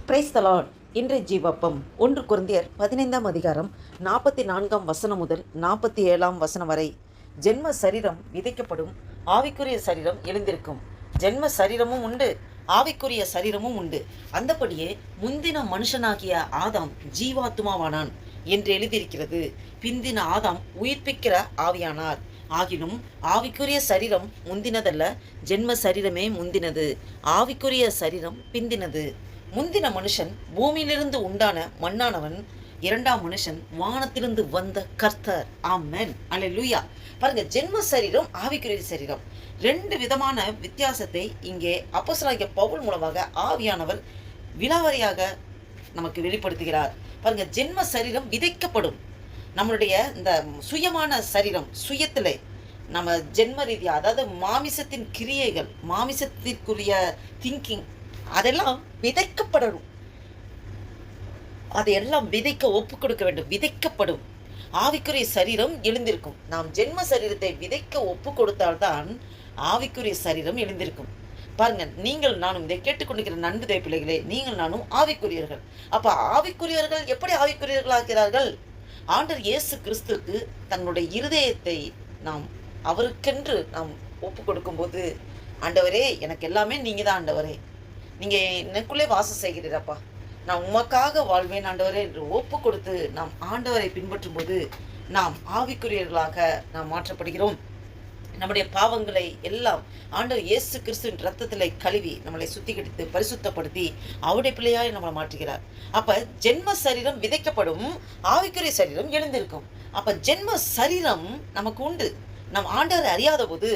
Praise the Lord. இன்றைய ஜீவப்பம் 1 கொரிந்தியர் 15ஆம் அதிகாரம் 44ஆம் வசனம் முதல் 47ஆம் வசனம் வரை. ஜென்ம சரீரம் விதைக்கப்படும், ஆவிக்குரிய சரீரம் எழுந்திருக்கும். ஜென்ம சரீரமும் உண்டு, ஆவிக்குரிய சரீரமும் உண்டு. அந்தபடியே முந்தின மனுஷனாகிய ஆதாம் ஜீவாத்துமாவானான் என்று எழுதியிருக்கிறது. பிந்தின ஆதாம் உயிர்ப்பிக்கிற ஆவியானார். ஆகினும் ஆவிக்குரிய சரீரம் முந்தினதல்ல, ஜென்ம சரீரமே முந்தினது. ஆவிக்குரிய சரீரம் பிந்தினது. முந்தின மனுஷன் பூமியிலிருந்து உண்டான மண்ணானவன், இரண்டாம் மனுஷன் வானத்திலிருந்து வந்த கர்த்தர். ஆமென், அல்லேலூயா. பாருங்க, ஜென்ம சரீரம், ஆவிக்குரிய சரீரம், ரெண்டு விதமான வித்தியாசத்தை இங்கே அப்போஸ்தலனாகிய பவுல் மூலமாக ஆவியானவர் விலாவரியாக நமக்கு வெளிப்படுத்துகிறார். பாருங்க, ஜென்ம சரீரம் விதைக்கப்படும். நம்மளுடைய இந்த சுயமான சரீரம், சுயத்திலே நம்ம ஜென்ம ரீதியாக, அதாவது மாமிசத்தின் கிரியைகள், மாமிசத்திற்குரிய திங்கிங், அதெல்லாம் விதைக்கப்படணும். அதையெல்லாம் விதைக்க ஒப்பு கொடுக்க வேண்டும். விதைக்கப்படும். ஆவிக்குரிய சரீரம் எழுந்திருக்கும். நாம் ஜென்ம சரீரத்தை விதைக்க ஒப்பு கொடுத்தால்தான் ஆவிக்குரிய சரீரம் எழுந்திருக்கும். பாருங்க, நீங்கள் நானும் இதை கேட்டுக்கொண்டிருக்கிற நண்பு தேவ பிள்ளைகளே, நீங்கள் நானும் ஆவிக்குரியர்கள். அப்ப ஆவிக்குரியர்கள் எப்படி ஆவிக்குரியர்கள் ஆகிறார்கள்? ஆண்டவர் இயேசு கிறிஸ்துவுக்கு தன்னுடைய இருதயத்தை நாம் அவருக்கென்று நாம் ஒப்பு கொடுக்கும்போது, ஆண்டவரே எனக்கு எல்லாமே நீங்கள் தான் ஆண்டவரே, நீங்கள் எனக்குள்ளே வாசம் செய்கிறீரப்பா, நான் உமக்காக வாழ்வேன் ஆண்டவரே என்று ஒப்பு கொடுத்து நாம் ஆண்டவரை பின்பற்றும் போது நாம் ஆவிக்குரியர்களாக நாம் மாற்றப்படுகிறோம். நம்முடைய பாவங்களை எல்லாம் ஆண்டவர் இயேசு கிறிஸ்துவின் ரத்தத்திலே கழுவி நம்மளை சுத்திகரித்து பரிசுத்தப்படுத்தி அவருடைய பிள்ளையாய் நம்மளை மாற்றுகிறார். அப்ப ஜென்ம சரீரம் விதைக்கப்படும், ஆவிக்குரிய சரீரம் எழுந்திருக்கும். அப்ப ஜென்ம சரீரம் நமக்கு உண்டு. நம் ஆண்டவரை அறியாத போது,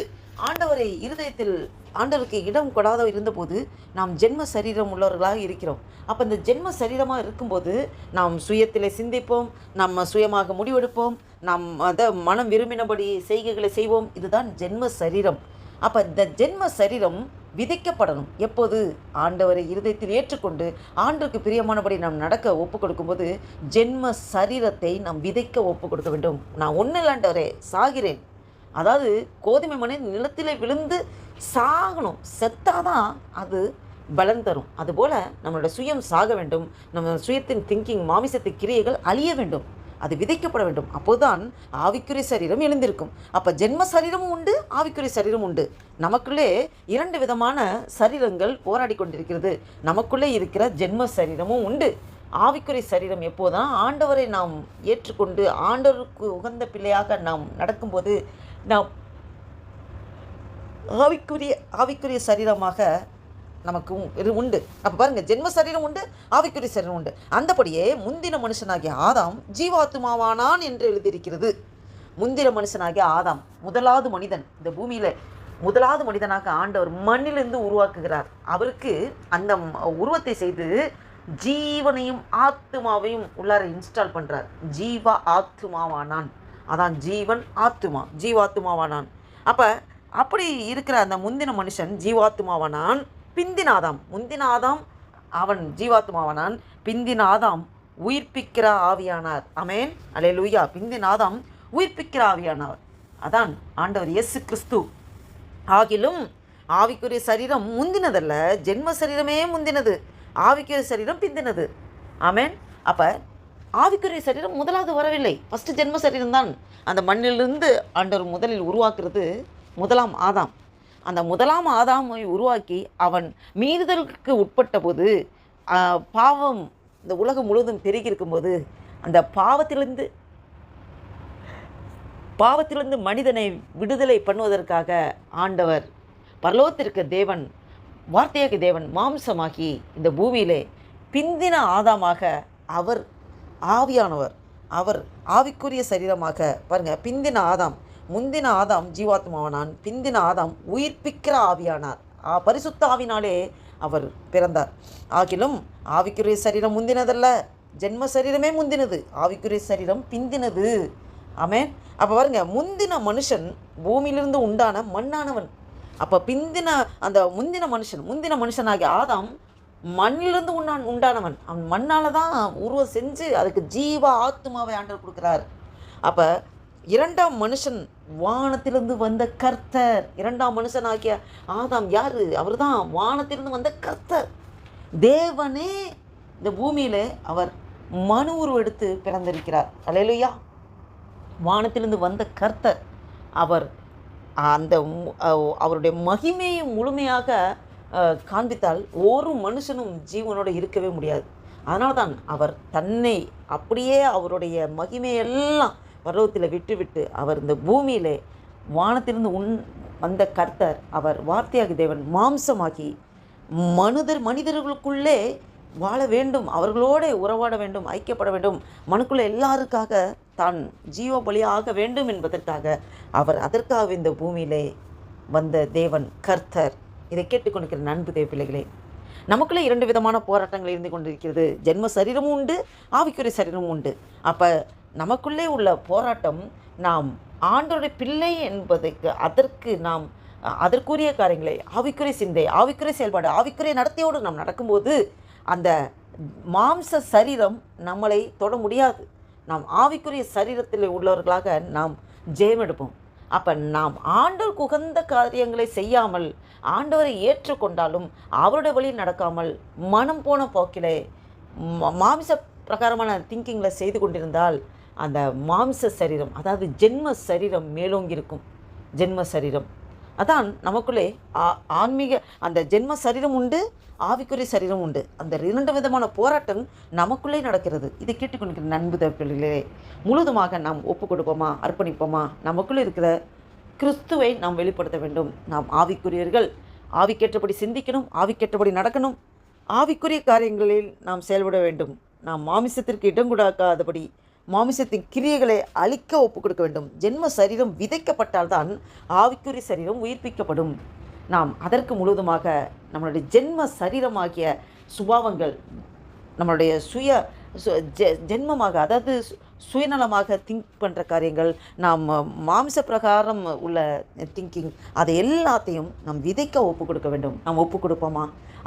ஆண்டவரை இருதயத்தில் ஆண்டவருக்கு இடம் கொடாத இருந்தபோது நாம் ஜென்ம சரீரம் உள்ளவர்களாக இருக்கிறோம். அப்போ இந்த ஜென்ம சரீரமாக இருக்கும்போது நாம் சுயத்தில் சிந்திப்போம், நம்ம சுயமாக முடிவெடுப்போம், நாம் அதை மனம் விரும்பினபடி செய்கைகளை செய்வோம். இதுதான் ஜென்ம சரீரம். அப்போ இந்த ஜென்ம சரீரம் விதைக்கப்படணும். எப்போது? ஆண்டவரை இருதயத்தில் ஏற்றுக்கொண்டு ஆண்டவருக்கு பிரியமானபடி நாம் நடக்க ஒப்பு கொடுக்கும்போது ஜென்ம சரீரத்தை நாம் விதைக்க ஒப்பு கொடுக்க வேண்டும். நான் ஒன்றும் இல்லாண்டவரே சாகிறேன், அதாவது கோதுமை மணி நிலத்திலே விழுந்து சாகணும், செத்தாதான் அது பலன் தரும். அதுபோல் நம்மளோட சுயம் சாக வேண்டும். நம்ம சுயத்தின் திங்கிங், மாமிசத்தின் கிரியைகள் அழிய வேண்டும், அது விதைக்கப்பட வேண்டும். அப்போதுதான் ஆவிக்குரிய சரீரம் எழுந்திருக்கும். அப்போ ஜென்ம சரீரமும் உண்டு, ஆவிக்குரிய சரீரம் உண்டு. நமக்குள்ளே இரண்டு விதமான சரீரங்கள் போராடி கொண்டிருக்கிறது. நமக்குள்ளே இருக்கிற ஜென்ம சரீரமும் உண்டு. ஆவிக்குரிய சரீரம் எப்போதான் ஆண்டவரை நாம் ஏற்றுக்கொண்டு ஆண்டவருக்கு உகந்த பிள்ளையாக நாம் நடக்கும்போது நாம் ஆவிக்குரிய சரீரமாக நமக்கு உண்டு. அப்போ பாருங்கள், ஜென்ம சரீரம் உண்டு, ஆவிக்குரிய சரீரம் உண்டு. அந்தபடியே முந்தின மனுஷனாகிய ஆதாம் ஜீவாத்துமாவானான் என்று எழுதியிருக்கிறது. முந்தின மனுஷனாகிய ஆதாம் முதலாவது மனிதன். இந்த பூமியில் முதலாவது மனிதனாக ஆண்டவர் மண்ணிலிருந்து உருவாக்குகிறார். அவருக்கு அந்த உருவத்தை செய்து ஜீவனையும் ஆத்துமாவையும் உள்ளார இன்ஸ்டால் பண்ணுறார். ஜீவா ஆத்துமாவானான். அதான் ஜீவன் ஆத்துமா, ஜீவாத்துமாவானான். அப்படி இருக்கிற அந்த முந்தின மனுஷன் ஜீவாத்துமாவானான். பிந்தின ஆதாம், முந்தின ஆதாம் அவன் ஜீவாத்துமாவானான். பிந்தின ஆதாம் உயிர்ப்பிக்கிற ஆவியானார். ஆமென், அல்லேலூயா. பிந்தின ஆதாம் உயிர்ப்பிக்கிற ஆவியானார். அதான் ஆண்டவர் இயேசு கிறிஸ்து. ஆகிலும் ஆவிக்குரிய சரீரம் முந்தினதல்ல, ஜென்ம சரீரமே முந்தினது, ஆவிக்குரிய சரீரம் பிந்தினது. ஆமென். அப்போ ஆவிக்குரிய சரீரம் முதலாவது வரவில்லை, ஃபஸ்ட்டு ஜென்ம சரீரம் தான். அந்த மண்ணிலிருந்து ஆண்டவர் முதலில் உருவாக்குறது முதலாம் ஆதாம். அந்த முதலாம் ஆதாமை உருவாக்கி அவன் மீறுதலுக்கு உட்பட்ட போது, பாவம் இந்த உலகம் முழுவதும் பெருகி இருக்கும்போது, அந்த பாவத்திலிருந்து மனிதனை விடுதலை பண்ணுவதற்காக ஆண்டவர் பரலோகத்திற்கு தேவன், வார்த்தையாக தேவன் மாம்சமாகி இந்த பூமியிலே பிந்தின ஆதாமாக அவர் ஆவியானவர், அவர் ஆவிக்குரிய சரீரமாக. பாருங்கள், பிந்தின ஆதாம், முந்தின ஆதாம் ஜீவாத்மாவானான், பிந்தின ஆதாம் உயிர்ப்பிக்கிற ஆவியானார். பரிசுத்த ஆவினாலே அவர் பிறந்தார். ஆகிலும் ஆவிக்குரிய சரீரம் முந்தினதல்ல, ஜென்ம சரீரமே முந்தினது, ஆவிக்குரிய சரீரம் பிந்தினது. ஆமென். அப்போ பாருங்க, முந்தின மனுஷன் பூமியிலிருந்து உண்டான மண்ணானவன். அப்போ முந்தின மனுஷனாகிய ஆதாம் மண்ணிலிருந்து உண்டானவன். அவன் மண்ணால் தான் உருவம் செஞ்சு அதுக்கு ஜீவ ஆத்துமாவை ஆண்டவர் கொடுக்குறார். அப்போ இரண்டாம் மனுஷன் வானத்திலிருந்து வந்த கர்த்தர். இரண்டாம் மனுஷனாகிய ஆதாம் யாரு? அவர் தான் வானத்திலிருந்து வந்த கர்த்தர். தேவனே இந்த பூமியில் அவர் மனு உருவெடுத்து பிறந்திருக்கிறார். அல்லேலூயா. வானத்திலிருந்து வந்த கர்த்தர் அவர் அந்த அவருடைய மகிமையை முழுமையாக காண்பித்தால் ஒரு மனுஷனும் ஜீவனோடு இருக்கவே முடியாது. அதனால தான் அவர் தன்னை அப்படியே அவருடைய மகிமையெல்லாம் பர்வதத்தில் விட்டுவிட்டு அவர் இந்த பூமியிலே வானத்திலிருந்து வந்த கர்த்தர் அவர் வார்த்தையாகி தேவன் மாம்சமாகி மனிதர்களுக்குள்ளே வாழ வேண்டும், அவர்களோடு உறவாட வேண்டும், ஐக்கியப்பட வேண்டும், மனுக்குள்ளே எல்லாருக்காக தான் ஜீவ பலியாக வேண்டும் என்பதற்காக அவர் அதற்காக இந்த பூமியிலே வந்த தேவன் கர்த்தர். இதை கேட்டுக்கொண்டிருக்கிற நண்பு தேவ பிள்ளைகளே, நமக்குள்ளே 2 விதமான போராட்டங்கள் இருந்து கொண்டிருக்கிறது. ஜென்ம சரீரமும் உண்டு, ஆவிக்குரிய சரீரமும் உண்டு. அப்போ நமக்குள்ளே உள்ள போராட்டம் நாம் ஆண்டவருடைய பிள்ளை என்பதற்கு அதற்குரிய காரியங்களை ஆவிக்குரிய சிந்தை, ஆவிக்குரிய செயல்பாடு, ஆவிக்குரிய நடத்தையோடு நாம் நடக்கும்போது அந்த மாம்ச சரீரம் நம்மளை தொட முடியாது. நாம் ஆவிக்குரிய சரீரத்தில் உள்ளவர்களாக நாம் ஜெயம் எடுப்போம். அப்போ நாம் ஆண்டவர் உகந்த காரியங்களை செய்யாமல் ஆண்டவரை ஏற்றுக்கொண்டாலும் அவருடைய வழியில் நடக்காமல் மனம் போன போக்கிலே மாம்ச பிரகாரமான திங்கிங்கில் செய்து கொண்டிருந்தால் அந்த மாம்ச சரீரம், அதாவது ஜென்ம சரீரம் மேலோங்கி இருக்கும். ஜென்ம சரீரம் அதான் நமக்குள்ளே ஆன்மீக அந்த ஜென்ம சரீரம் உண்டு, ஆவிக்குரிய சரீரம் உண்டு. அந்த 2 விதமான போராட்டம் நமக்குள்ளே நடக்கிறது. இதை கேட்டுக்கொண்டிருக்கிற நண்பர்களே, முழுதுமாக நாம் ஒப்பு கொடுப்போமா, அர்ப்பணிப்போமா? நமக்குள்ளே இருக்கிற கிறிஸ்துவை நாம் வெளிப்படுத்த வேண்டும். நாம் ஆவிக்குரியர்கள், ஆவிக்கேற்றபடி சிந்திக்கணும், ஆவிக்கேற்றபடி நடக்கணும், ஆவிக்குரிய காரியங்களில் நாம் செயல்பட வேண்டும். நாம் மாமிசத்திற்கு இடம் கொடுக்காதபடி மாமிசத்தின் கிரியைகளை அழிக்க ஒப்பு கொடுக்க வேண்டும். ஜென்ம சரீரம் விதைக்கப்பட்டால்தான் ஆவிக்குரிய சரீரம் உயிர்ப்பிக்கப்படும். நாம் அதற்கு முழுவதுமாக நம்மளுடைய ஜென்ம சரீரமாகிய சுபாவங்கள், நம்மளுடைய ஜென்மமாக, அதாவது சுயநலமாக திங்க் பண்ணுற காரியங்கள், நாம் மாம்ச பிரகாரம் உள்ள திங்கிங், அதை எல்லாத்தையும் நாம் விதைக்க ஒப்பு கொடுக்க வேண்டும். நாம் ஒப்பு கொடுப்போமா?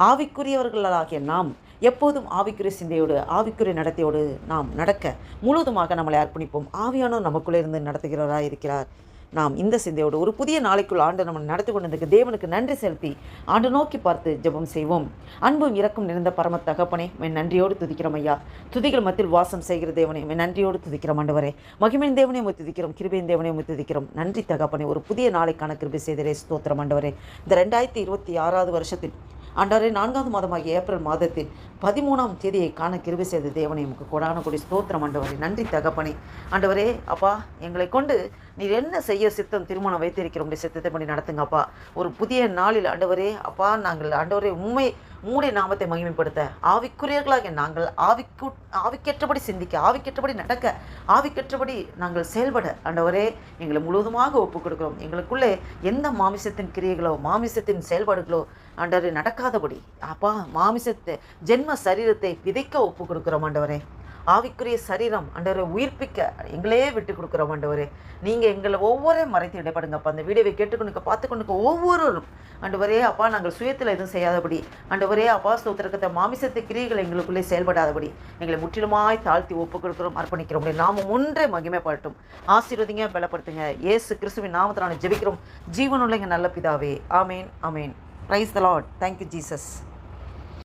ஆவிக்குரியவர்களாகிய நாம் எப்போதும் ஆவிக்குரிய சிந்தையோடு, ஆவிக்குரிய நடத்தையோடு நாம் நடக்க முழுவதுமாக நம்மளை அர்ப்பணிப்போம். ஆவியானோர் நமக்குள்ளே இருந்து நடத்துகிறவராக இருக்கிறார். நாம் இந்த சிந்தையோடு ஒரு புதிய நாளைக்குள் ஆண்டு நம்ம நடத்தி கொண்டிருக்க தேவனுக்கு நன்றி செலுத்தி ஆண்டு நோக்கி பார்த்து ஜெபம் செய்வோம். அன்பும் இரக்கம் நிறைந்த பரம தகப்பனே, நன்றியோடு துதிக்கிறோம் ஐயா. துதிகள் மத்தியில் வாசம் செய்கிற தேவனே, நன்றியோடு துதிக்கிறோம் ஆண்டவரே. மகிமையின் தேவனே துதிக்கிறோம், கிருபையின் தேவனே துதிக்கிறோம். நன்றி தகப்பனே, ஒரு புதிய நாளைக்கான கிருபை செய்தரே ஸ்தோத்திரம் ஆண்டவரே. இந்த 2026 வருஷத்தில் ஆண்டவரே 4வது மாதமாகிய ஏப்ரல் மாதத்தில் 13ஆம் தேதியை காண கிருபை செய்த தேவனை உமக்கு கொடான கொடி ஸ்தோத்திரம் ஆண்டவரே. நன்றி தகப்பனே. ஆண்டவரே அப்பா, எங்களை கொண்டு நீர் என்ன செய்ய சித்தம் திருமணம் வைத்திருக்கிறோம் சித்தத்தை பண்ணி நடத்துங்க அப்பா. ஒரு புதிய நாளில் ஆண்டவரே அப்பா, நாங்கள் ஆண்டவரே உம்முடைய நாமத்தை மகிமைப்படுத்த ஆவிக்குரியர்களாக நாங்கள் ஆவிக்கேற்றபடி சிந்திக்க, ஆவிக்கேற்றபடி நடக்க, ஆவிக்கேற்றபடி நாங்கள் செயல்பட ஆண்டவரே எங்களை முழுவதுமாக ஒப்பு கொடுக்கிறோம். எங்களுக்குள்ளே எந்த மாமிசத்தின் கிரியைகளோ மாமிசத்தின் செயல்பாடுகளோ ஆண்டவரே நடக்காதபடி அப்பா, மாமிசத்தை ஜென்ம சரீரத்தை விதைக்க ஒப்பு கொடுக்குறோம் ஆண்டவரே. ஆவிக்குரிய சரீரம் ஆண்டவரை உயிர்ப்பிக்க எங்களே விட்டு கொடுக்குறோம் ஆண்டவரே. நீங்கள் எங்களை ஒவ்வொரு மறைத்து இடப்படுங்கப்பா. அந்த வீடியோவை கேட்டுக்கொண்டு பார்த்துக்கொண்டு ஒவ்வொருவரும் ஆண்டவரே அப்பா, நாங்கள் சுயத்தில் எதுவும் செய்யாதபடி ஆண்டவரே அப்பா ஸ்தோத்திரத்தை மாமிசத்தை கிரியைகள் எங்களுக்குள்ளே செயல்படாதபடி எங்களை முற்றிலுமாய் தாழ்த்தி ஒப்பு கொடுக்குறோம், அர்ப்பணிக்கிறோம். நாமும் ஒன்றே மகிமைப்படட்டும். ஆசீர்வதிங்க, பலப்படுத்துங்க. இயேசு கிறிஸ்துவின் நாமத்தினால ஜெபிக்கிறோம் ஜீவனுள்ள நல்ல பிதாவே. ஆமேன், ஆமேன். Praise the Lord. Thank you, Jesus.